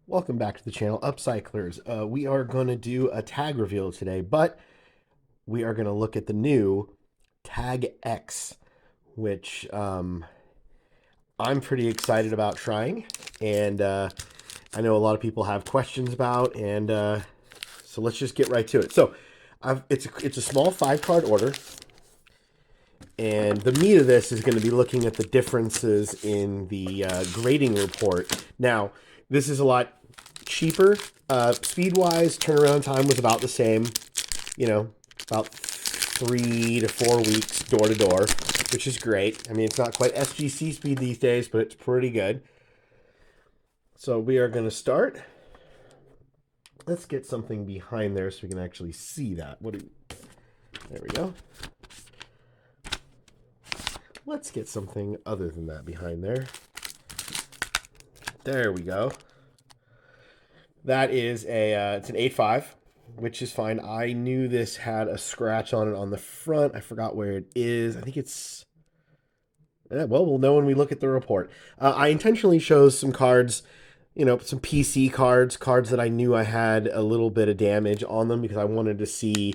Welcome back to the channel, Upcyclers. We are going to do a tag reveal today, but we are going to look at the new Tag X, which I'm pretty excited about trying, and I know a lot of people have questions about, and so let's just get right to it. So, it's a small 5 card order, and the meat of this is going to be looking at the differences in the grading report. Now, this is a lot cheaper. Speed wise, turnaround time was about the same, about 3 to 4 weeks door to door, which is great. I mean, it's not quite SGC speed these days, but it's pretty good. So we are going to start. Let's get something behind there so we can actually see that. There we go. Let's get something other than that behind there. There we go. That is it's an 8.5, which is fine. I knew this had a scratch on it on the front. I forgot where it is. I think it's, well, we'll know when we look at the report. I intentionally chose some cards, some PC cards that I knew I had a little bit of damage on them because I wanted to see,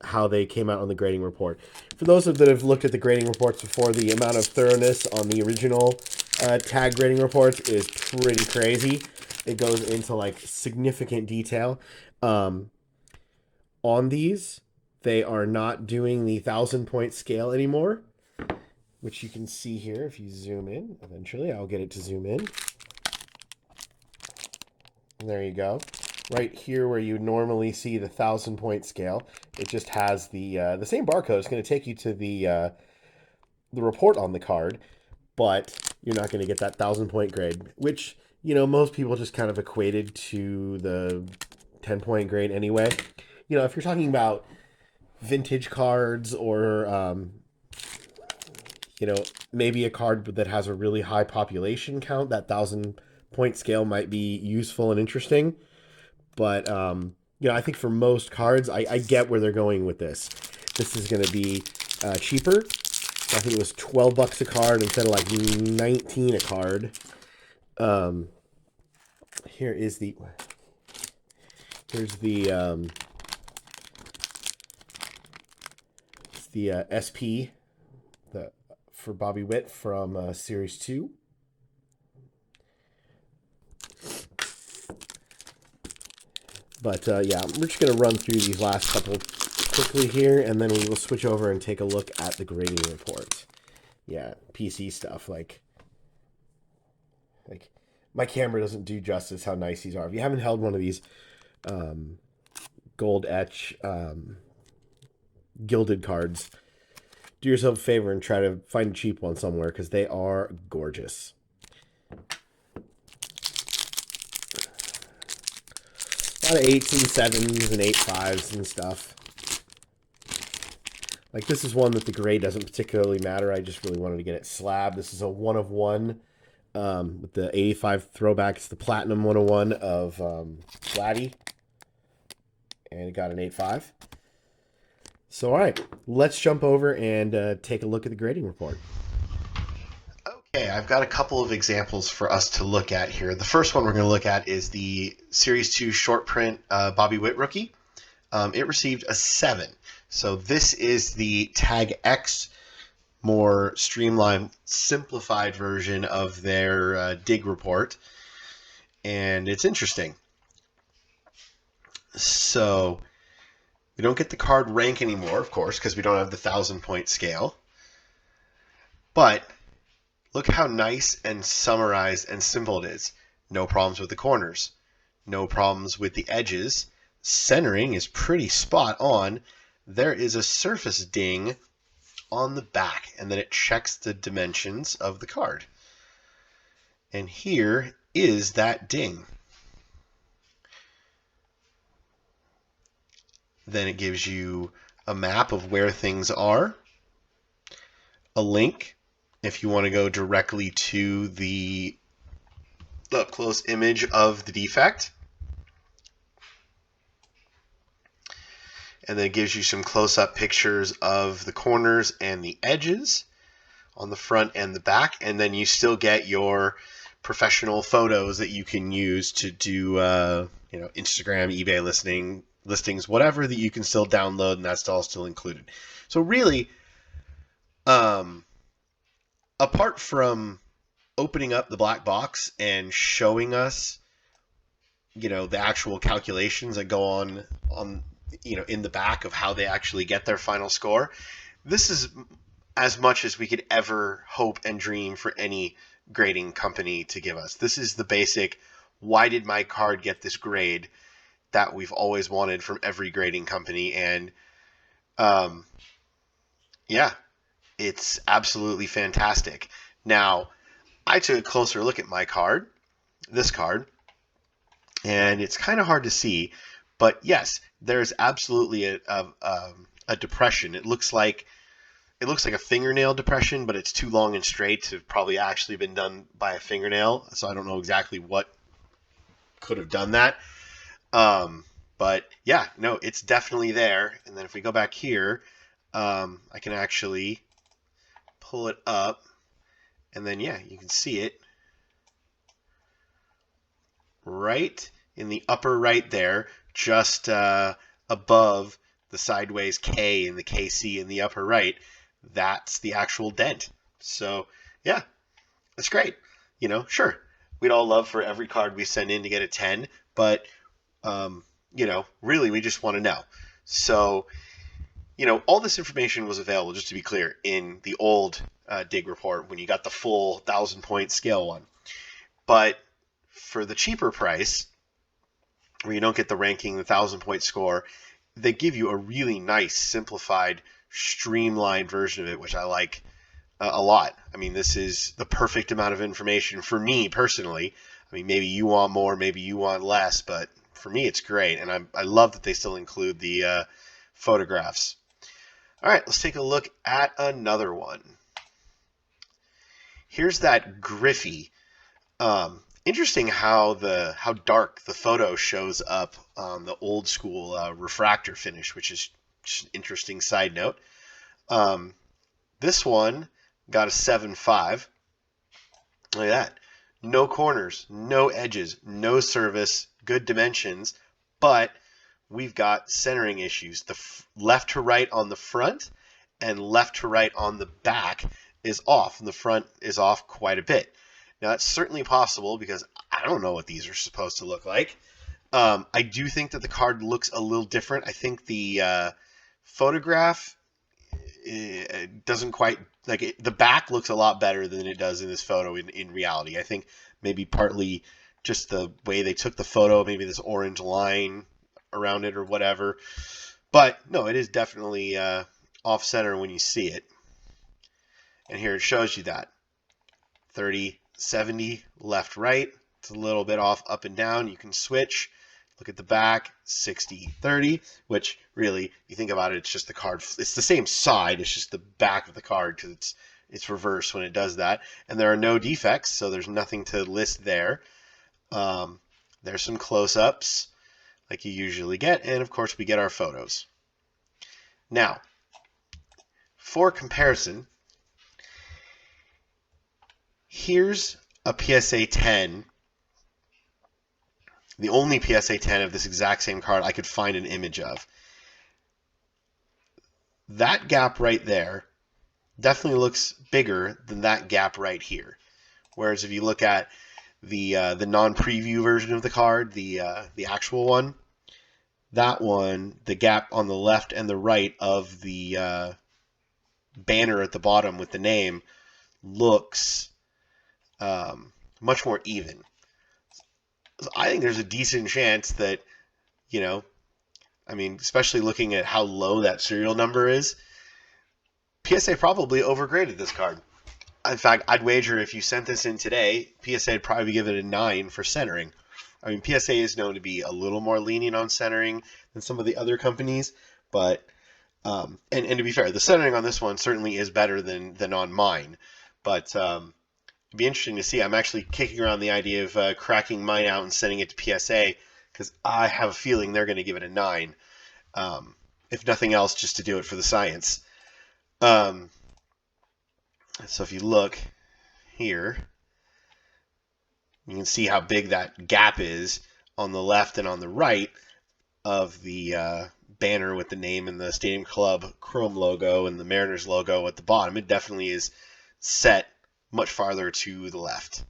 how they came out on the grading report. For those that have looked at the grading reports before, the amount of thoroughness on the original tag grading reports is pretty crazy. It goes into like significant detail. On these, they are not doing the 1,000 point scale anymore, which you can see here if you zoom in. Eventually, I'll get it to zoom in. And there you go. Right here, where you normally see the 1,000 point scale, it just has the same barcode. It's going to take you to the report on the card, but you're not going to get that 1,000 point grade, which most people just kind of equated to the 10 point grade anyway. If you're talking about vintage cards or maybe a card that has a really high population count, that 1,000 point scale might be useful and interesting. But I think for most cards, I get where they're going with this. This is going to be cheaper. I think it was $12 a card instead of like 19 a card. Here is the here's the SP for Bobby Witt from Series 2. But yeah, we're just going to run through these last couple quickly here, and then we will switch over and take a look at the grading report. Yeah, PC stuff. Like my camera doesn't do justice how nice these are. If you haven't held one of these gold etch gilded cards, do yourself a favor and try to find a cheap one somewhere because they are gorgeous. A lot of 8s and 7s and 8.5s and stuff. Like this is one that the grade doesn't particularly matter. I just really wanted to get it slab. This is a 1 of 1 with the 85 throwback. It's the Platinum 101 of Vladdy. And it got an 8.5. So, all right, let's jump over and take a look at the grading report. Okay, I've got a couple of examples for us to look at here. The first one we're going to look at is the Series 2 short print Bobby Witt rookie. It received a 7. So this is the Tag X, more streamlined, simplified version of their dig report. And it's interesting. So we don't get the card rank anymore, of course, because we don't have the 1,000 point scale. But look how nice and summarized and simple it is. No problems with the corners. No problems with the edges. Centering is pretty spot on. There is a surface ding on the back, and then it checks the dimensions of the card. And here is that ding. Then it gives you a map of where things are, a link if you want to go directly to the up-close image of the defect. And then it gives you some close-up pictures of the corners and the edges on the front and the back. And then you still get your professional photos that you can use to do, Instagram, eBay listings, whatever that you can still download, and that's all still included. So really, um, apart from opening up the black box and showing us, the actual calculations that go on, in the back of how they actually get their final score, this is as much as we could ever hope and dream for any grading company to give us. This is the basic, why did my card get this grade, that we've always wanted from every grading company. And yeah, it's absolutely fantastic. Now, I took a closer look at my card, this card, and it's kind of hard to see, but yes, there's absolutely a depression. It looks like a fingernail depression, but it's too long and straight to have probably actually been done by a fingernail. So I don't know exactly what could have done that. But yeah, no, it's definitely there. And then if we go back here, I can actually pull it up, and then yeah, you can see it right in the upper right there, just above the sideways K and the KC in the upper right. That's the actual dent. So yeah, that's great. Sure, we'd all love for every card we send in to get a 10, but really we just want to know. So all this information was available, just to be clear, in the old dig report when you got the full 1,000-point scale one. But for the cheaper price, where you don't get the ranking, the 1,000-point score, they give you a really nice, simplified, streamlined version of it, which I like a lot. I mean, this is the perfect amount of information for me personally. I mean, maybe you want more, maybe you want less, but for me, it's great. And I love that they still include the photographs. All right, let's take a look at another one. Here's that Griffey. Interesting how dark the photo shows up on the old school refractor finish, which is just an interesting side note. This one got a 7.5. Look at that. No corners, no edges, no service, good dimensions, but we've got centering issues. The left to right on the front and left to right on the back is off, and the front is off quite a bit. Now, that's certainly possible because I don't know what these are supposed to look like. I do think that the card looks a little different. I think the photograph doesn't quite like it. The back looks a lot better than it does in this photo in reality. I think maybe partly just the way they took the photo, maybe this orange line around it or whatever. But no, it is definitely off center when you see it. And here it shows you that 30-70 left right. It's a little bit off up and down. You can switch. Look at the back, 60-30, which really, you think about it, it's just the card. It's the same side. It's just the back of the card because it's reversed when it does that. And there are no defects, so there's nothing to list there. There's some close-ups like you usually get, and of course we get our photos. Now, for comparison, here's a PSA 10, the only PSA 10 of this exact same card I could find an image of. That gap right there definitely looks bigger than that gap right here. Whereas if you look at the non-preview version of the card, the actual one, that one, the gap on the left and the right of the banner at the bottom with the name looks much more even. I think there's a decent chance that, especially looking at how low that serial number is, PSA probably overgraded this card. In fact, I'd wager if you sent this in today, PSA would probably give it a 9 for centering. I mean, PSA is known to be a little more lenient on centering than some of the other companies, but and to be fair, the centering on this one certainly is better than on mine. But it'd be interesting to see. I'm actually kicking around the idea of cracking mine out and sending it to PSA because I have a feeling they're going to give it a 9, if nothing else, just to do it for the science. So if you look here, You can see how big that gap is on the left and on the right of the banner with the name and the Stadium Club Chrome logo and the Mariners logo at the bottom. It definitely is set much farther to the left.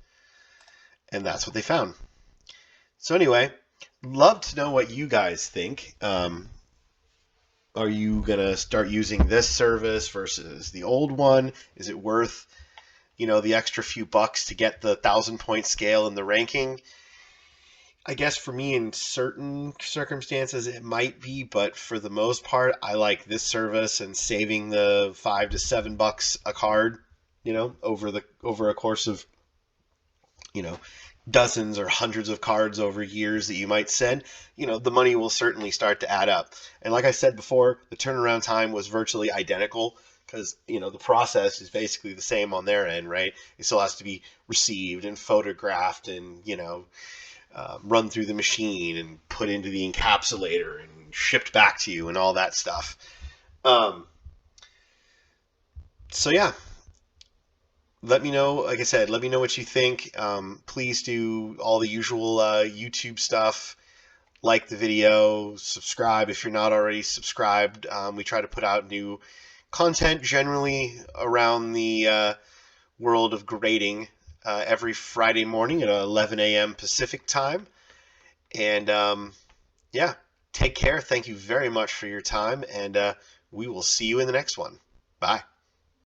And that's what they found. So anyway, love to know what you guys think. Are you going to start using this service versus the old one? Is it worth, the extra few bucks to get the 1,000-point scale in the ranking? I guess for me, in certain circumstances, it might be, but for the most part, I like this service and saving the $5 to $7 a card, over a course of, you know, dozens or hundreds of cards over years that you might send, the money will certainly start to add up. And like I said before, the turnaround time was virtually identical because, the process is basically the same on their end, right? It still has to be received and photographed and, run through the machine and put into the encapsulator and shipped back to you and all that stuff. So yeah, let me know. Like I said, let me know what you think. Please do all the usual YouTube stuff. Like the video, subscribe if you're not already subscribed. We try to put out new content generally around the world of grading every Friday morning at 11 a.m. Pacific time. And yeah, take care. Thank you very much for your time, and we will see you in the next one. Bye.